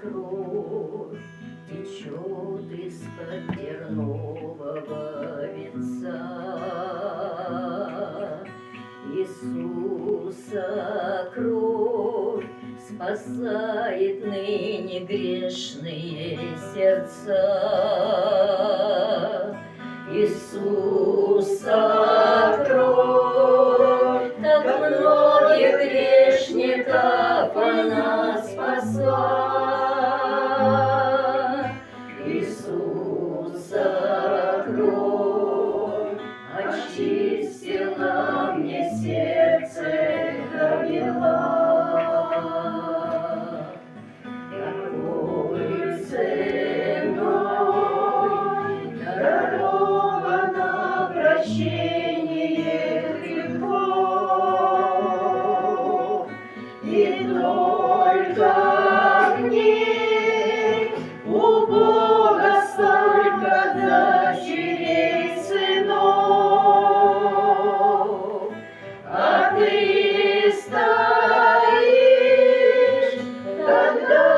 кровь течет из-под тернового венца. Иисуса кровь спасает ныне грешные сердца. Иисуса кровь так многих грешников она спасла. Иисуса кровь очистила мне сердце, довела. Какой ценой даровано прощение грехов, и только в ней у Бога столько дочерей, сынов, а ты стоишь, когда